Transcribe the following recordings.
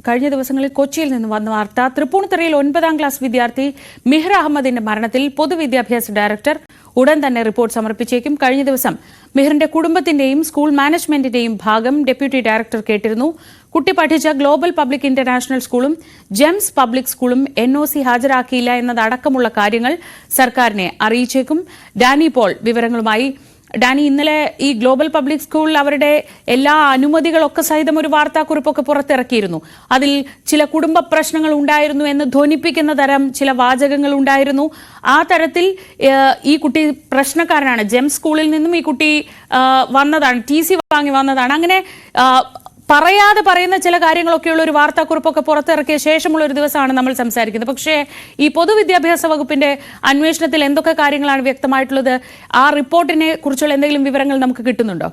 കഴിഞ്ഞ ദിവസങ്ങളിൽ കൊച്ചിയിൽ നിന്ന് വന്ന വാർത്ത. തൃപ്പൂണിത്തുറയിൽ 9ാം ക്ലാസ് വിദ്യാർത്ഥി മിഹ്ർ അഹമ്മദിന്റെ മരണത്തിൽ പൊതുവിദ്യാഭ്യാസ ഡയറക്ടർ ഉടൻ തന്നെ റിപ്പോർട്ട് സമർപ്പിച്ചേക്കും. കഴിഞ്ഞ ദിവസം മിഹ്റിന്റെ കുടുംബത്തിന്റെയും സ്കൂൾ മാനേജ്മെന്റിന്റെയും ഭാഗം ഡെപ്യൂട്ടി ഡയറക്ടർ കേട്ടിരുന്നു. കുട്ടി പഠിച്ച ഗ്ലോബൽ പബ്ലിക് ഇന്റർനാഷണൽ സ്കൂളും ജെംസ് പബ്ലിക് സ്കൂളും NOC ഹാജരാക്കിയില്ല എന്നതടക്കമുള്ള കാര്യങ്ങൾ സർക്കാരിനെ അറിയിച്ചേക്കും. ഡാനി പോൾ വിവരങ്ങളുമായി. ഡാനി, ഇന്നലെ ഈ ഗ്ലോബൽ പബ്ലിക് സ്കൂളിൽ അവരുടെ എല്ലാ അനുമതികളൊക്കെ സഹിതം ഒരു വാർത്താക്കുറിപ്പൊക്കെ പുറത്തിറക്കിയിരുന്നു. അതിൽ ചില കുടുംബ പ്രശ്നങ്ങൾ ഉണ്ടായിരുന്നു എന്ന് ധ്വനിപ്പിക്കുന്ന തരം ചില വാചകങ്ങൾ ഉണ്ടായിരുന്നു. ആ തരത്തിൽ ഈ കുട്ടി പ്രശ്നക്കാരനാണ്, ജെംസ് സ്കൂളിൽ നിന്നും ഈ കുട്ടി വന്നതാണ്, TC വാങ്ങി വന്നതാണ്, അങ്ങനെ പറയാതെ പറയുന്ന ചില കാര്യങ്ങളൊക്കെയുള്ള ഒരു വാർത്താക്കുറിപ്പൊക്കെ പുറത്തിറക്കിയ ശേഷമുള്ള ഒരു ദിവസമാണ് നമ്മൾ സംസാരിക്കുന്നത്. പക്ഷേ ഈ പൊതുവിദ്യാഭ്യാസ വകുപ്പിന്റെ അന്വേഷണത്തിൽ എന്തൊക്കെ കാര്യങ്ങളാണ് വ്യക്തമായിട്ടുള്ളത്? ആ റിപ്പോർട്ടിനെ കുറിച്ചുള്ള എന്തെങ്കിലും വിവരങ്ങൾ നമുക്ക് കിട്ടുന്നുണ്ടോ?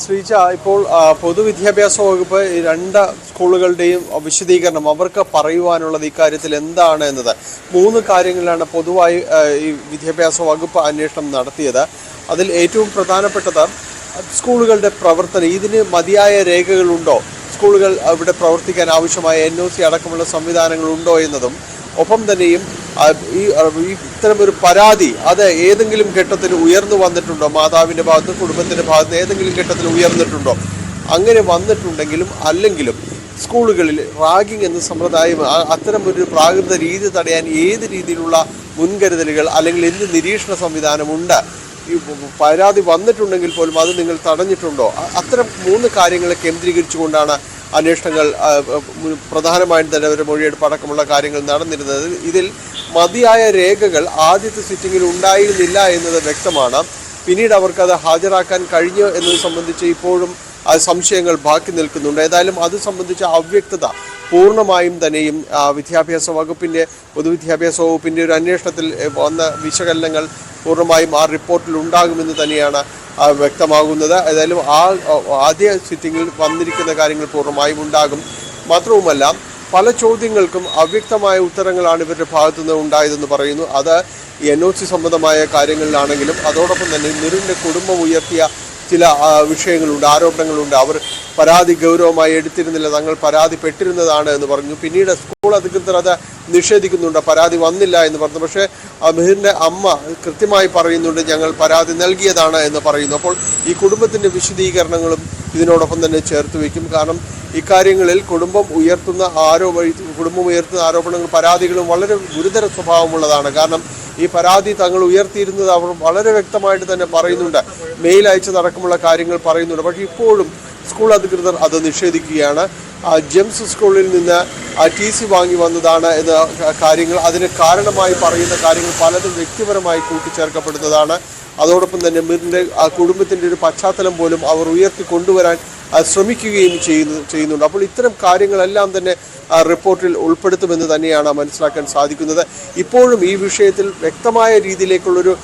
ശ്രീജ, ഇപ്പോൾ പൊതുവിദ്യാഭ്യാസ വകുപ്പ് ഈ രണ്ട് സ്കൂളുകളുടെയും വിശദീകരണം അവർക്ക് പറയുവാനുള്ളത് ഇക്കാര്യത്തിൽ എന്താണ് എന്നത് 3 കാര്യങ്ങളിലാണ് പൊതുവായി ഈ വിദ്യാഭ്യാസ വകുപ്പ് അന്വേഷണം നടത്തിയത്. അതിൽ ഏറ്റവും പ്രധാനപ്പെട്ടത് സ്കൂളുകളുടെ പ്രവർത്തനം, ഇതിന് മതിയായ രേഖകളുണ്ടോ, സ്കൂളുകൾ ഇവിടെ പ്രവർത്തിക്കാൻ ആവശ്യമായ NOC അടക്കമുള്ള സംവിധാനങ്ങളുണ്ടോ എന്നതും, ഒപ്പം തന്നെയും ഇത്തരമൊരു പരാതി അത് ഏതെങ്കിലും ഘട്ടത്തിൽ ഉയർന്നു വന്നിട്ടുണ്ടോ, മാതാവിൻ്റെ ഭാഗത്ത് കുടുംബത്തിൻ്റെ ഭാഗത്ത് ഏതെങ്കിലും ഘട്ടത്തിൽ ഉയർന്നിട്ടുണ്ടോ, അങ്ങനെ വന്നിട്ടുണ്ടെങ്കിലും അല്ലെങ്കിലും സ്കൂളുകളിൽ റാഗിംഗ് എന്ന സമ്പ്രദായം അത്തരം ഒരു പ്രാകൃത രീതി തടയാൻ ഏത് രീതിയിലുള്ള മുൻകരുതലുകൾ അല്ലെങ്കിൽ എന്ത് നിരീക്ഷണ സംവിധാനമുണ്ട്, ഈ പരാതി വന്നിട്ടുണ്ടെങ്കിൽ പോലും അത് നിങ്ങൾ തടഞ്ഞിട്ടുണ്ടോ, അത്തരം 3 കാര്യങ്ങളെ കേന്ദ്രീകരിച്ചുകൊണ്ടാണ് അന്വേഷണങ്ങൾ പ്രധാനമായും തന്നെ ഒരു മൊഴിയെടുപ്പ് അടക്കമുള്ള കാര്യങ്ങൾ നടന്നിരുന്നത്. ഇതിൽ മതിയായ രേഖകൾ ആദ്യത്തെ സിറ്റിങ്ങിൽ ഉണ്ടായിരുന്നില്ല എന്നത് വ്യക്തമാണ്. പിന്നീട് അവർക്കത് ഹാജരാക്കാൻ കഴിഞ്ഞു എന്നത് സംബന്ധിച്ച് ഇപ്പോഴും സംശയങ്ങൾ ബാക്കി നിൽക്കുന്നുണ്ട്. ഏതായാലും അത് സംബന്ധിച്ച അവ്യക്തത പൂർണ്ണമായും തന്നെയും വിദ്യാഭ്യാസ വകുപ്പിൻ്റെ പൊതുവിദ്യാഭ്യാസ വകുപ്പിൻ്റെ ഒരു അന്വേഷണത്തിൽ വന്ന വിശകലനങ്ങൾ പൂർണ്ണമായും ആ റിപ്പോർട്ടിൽ ഉണ്ടാകുമെന്ന് തന്നെയാണ് വ്യക്തമാകുന്നത്. ഏതായാലും ആദ്യ സിറ്റിങ്ങിൽ വന്നിരിക്കുന്ന കാര്യങ്ങൾ പൂർണ്ണമായും ഉണ്ടാകും. മാത്രവുമല്ല, പല ചോദ്യങ്ങൾക്കും അവ്യക്തമായ ഉത്തരങ്ങളാണ് ഇവരുടെ ഭാഗത്തുനിന്ന് ഉണ്ടായതെന്ന് പറയുന്നു. അത് NOC സംബന്ധമായ കാര്യങ്ങളിലാണെങ്കിലും അതോടൊപ്പം തന്നെ മിറിൻ്റെ കുടുംബം ഉയർത്തിയ ചില വിഷയങ്ങളുണ്ട്, ആരോപണങ്ങളുണ്ട്. അവർ പരാതി ഗൗരവമായി എടുത്തിരുന്നില്ല, തങ്ങൾ പരാതിപ്പെട്ടിരുന്നതാണ് എന്ന് പറഞ്ഞു. പിന്നീട് സ്കൂൾ അധികൃതർ അത് നിഷേധിക്കുന്നുണ്ട്, പരാതി വന്നില്ല എന്ന് പറഞ്ഞു. പക്ഷേ മിഹിറിൻ്റെ അമ്മ കൃത്യമായി പറയുന്നുണ്ട്, ഞങ്ങൾ പരാതി നൽകിയതാണ് എന്ന് പറയുന്നു. അപ്പോൾ ഈ കുടുംബത്തിൻ്റെ വിശദീകരണങ്ങളും ഇതിനോടൊപ്പം തന്നെ ചേർത്ത് വയ്ക്കും. കാരണം ഇക്കാര്യങ്ങളിൽ കുടുംബം ഉയർത്തുന്ന ആരോപണങ്ങളും പരാതികളും വളരെ ഗുരുതര സ്വഭാവമുള്ളതാണ്. കാരണം ഈ പരാതി തങ്ങൾ ഉയർത്തിയിരുന്നത് അവർ വളരെ വ്യക്തമായിട്ട് തന്നെ പറയുന്നുണ്ട്, മെയിൽ അയച്ചതടക്കമുള്ള കാര്യങ്ങൾ പറയുന്നുണ്ട്. പക്ഷേ ഇപ്പോഴും സ്കൂൾ അധികൃതർ അത് നിഷേധിക്കുകയാണ്. ജെംസ് സ്കൂളിൽ നിന്ന് TC വാങ്ങി വന്നതാണ് എന്ന കാര്യങ്ങൾ, അതിന് കാരണമായി പറയുന്ന കാര്യങ്ങൾ പലതും വ്യക്തിപരമായി കൂട്ടിച്ചേർക്കപ്പെടുന്നതാണ്. അതോടൊപ്പം തന്നെ മിറിൻ്റെ കുടുംബത്തിൻ്റെ ഒരു പശ്ചാത്തലം പോലും അവർ ഉയർത്തി കൊണ്ടുവരാൻ ശ്രമിക്കുകയും ചെയ്യുന്നുണ്ട്. അപ്പോൾ ഇത്തരം കാര്യങ്ങളെല്ലാം തന്നെ റിപ്പോർട്ടിൽ ഉൾപ്പെടുത്തുമെന്ന് തന്നെയാണ് മനസ്സിലാക്കാൻ സാധിക്കുന്നത്. ഇപ്പോഴും ഈ വിഷയത്തിൽ വ്യക്തമായ രീതിയിലേക്കുള്ളൊരു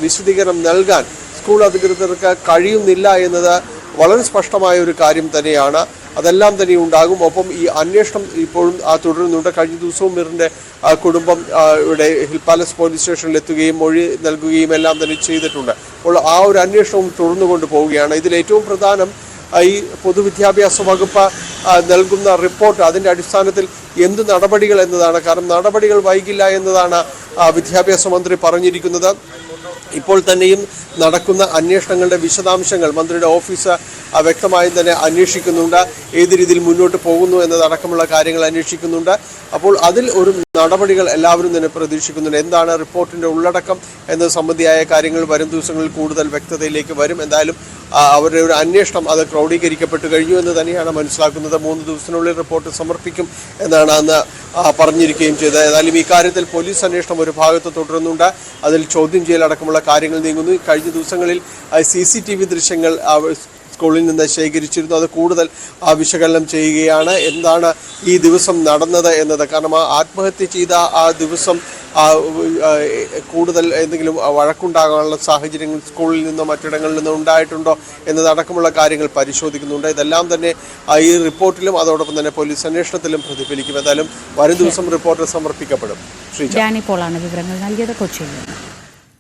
വിശദീകരണം നൽകാൻ സ്കൂൾ അധികൃതർക്ക് കഴിയുന്നില്ല എന്നത് വളരെ സ്പഷ്ടമായ ഒരു കാര്യം തന്നെയാണ്. അതെല്ലാം തന്നെ ഉണ്ടാകും. ഒപ്പം ഈ അന്വേഷണം ഇപ്പോഴും തുടരുന്നുണ്ട്. കഴിഞ്ഞ ദിവസവും മിറിൻ്റെ കുടുംബം ഇവിടെ ഹിൽ പാലസ് പോലീസ് സ്റ്റേഷനിൽ എത്തുകയും മൊഴി നൽകുകയും എല്ലാം തന്നെ ചെയ്തിട്ടുണ്ട്. അപ്പോൾ ആ ഒരു അന്വേഷണവും തുടർന്നുകൊണ്ട് പോവുകയാണ്. ഇതിലേറ്റവും പ്രധാനം ഈ പൊതുവിദ്യാഭ്യാസ വകുപ്പ് നൽകുന്ന റിപ്പോർട്ട്, അതിൻ്റെ അടിസ്ഥാനത്തിൽ എന്ത് നടപടികൾ എന്നതാണ്. കാരണം നടപടികൾ വൈകില്ല എന്നതാണ് വിദ്യാഭ്യാസ മന്ത്രി പറഞ്ഞിരിക്കുന്നത്. ഇപ്പോൾ തന്നെയും നടക്കുന്ന അന്വേഷണങ്ങളുടെ വിശദാംശങ്ങൾ മന്ത്രിയുടെ ഓഫീസ് വ്യക്തമായും തന്നെ അന്വേഷിക്കുന്നുണ്ട്. ഏത് രീതിയിൽ മുന്നോട്ട് പോകുന്നു എന്നതടക്കമുള്ള കാര്യങ്ങൾ അന്വേഷിക്കുന്നുണ്ട്. അപ്പോൾ അതിൽ ഒരു നടപടികൾ എല്ലാവരും തന്നെ പ്രതീക്ഷിക്കുന്നുണ്ട്. എന്താണ് റിപ്പോർട്ടിൻ്റെ ഉള്ളടക്കം എന്നത് സംബന്ധിയായ കാര്യങ്ങൾ വരും ദിവസങ്ങളിൽ കൂടുതൽ വ്യക്തതയിലേക്ക് വരും. എന്തായാലും അവരുടെ ഒരു അന്വേഷണം അത് ക്രോഡീകരിക്കപ്പെട്ടു കഴിഞ്ഞു എന്ന് തന്നെയാണ് മനസ്സിലാക്കുന്നത്. 3 ദിവസത്തിനുള്ളിൽ റിപ്പോർട്ട് സമർപ്പിക്കും എന്നാണ് അന്ന് പറഞ്ഞിരിക്കുകയും ചെയ്തത്. ഏതായാലും ഈ കാര്യത്തിൽ പോലീസ് അന്വേഷണം ഒരു ഭാഗത്ത് തുടരുന്നുണ്ട്. അതിൽ ചോദ്യം ചെയ്യലടക്കമുള്ള കാര്യങ്ങൾ നീങ്ങുന്നു. കഴിഞ്ഞ ദിവസങ്ങളിൽ CCTV ദൃശ്യങ്ങൾ സ്കൂളിൽ നിന്ന് ശേഖരിച്ചിരുന്നു. അത് കൂടുതൽ വിശകലനം ചെയ്യുകയാണ്, എന്താണ് ഈ ദിവസം നടന്നത് എന്നത്. കാരണം ആത്മഹത്യ ചെയ്ത ആ ദിവസം കൂടുതൽ എന്തെങ്കിലും വഴക്കുണ്ടാകാനുള്ള സാഹചര്യങ്ങൾ സ്കൂളിൽ നിന്നോ മറ്റിടങ്ങളിൽ നിന്നോ ഉണ്ടായിട്ടുണ്ടോ എന്നതടക്കമുള്ള കാര്യങ്ങൾ പരിശോധിക്കുന്നുണ്ട്. ഇതെല്ലാം തന്നെ ഈ റിപ്പോർട്ടിലും അതോടൊപ്പം തന്നെ പോലീസ് അന്വേഷണത്തിലും പ്രതിഫലിക്കും. എന്തായാലും വരും ദിവസം റിപ്പോർട്ട് സമർപ്പിക്കപ്പെടും. ഡാനി പോളാണ് വിവരങ്ങൾ നൽകിയത് കൊച്ചിയിൽ നിന്ന്.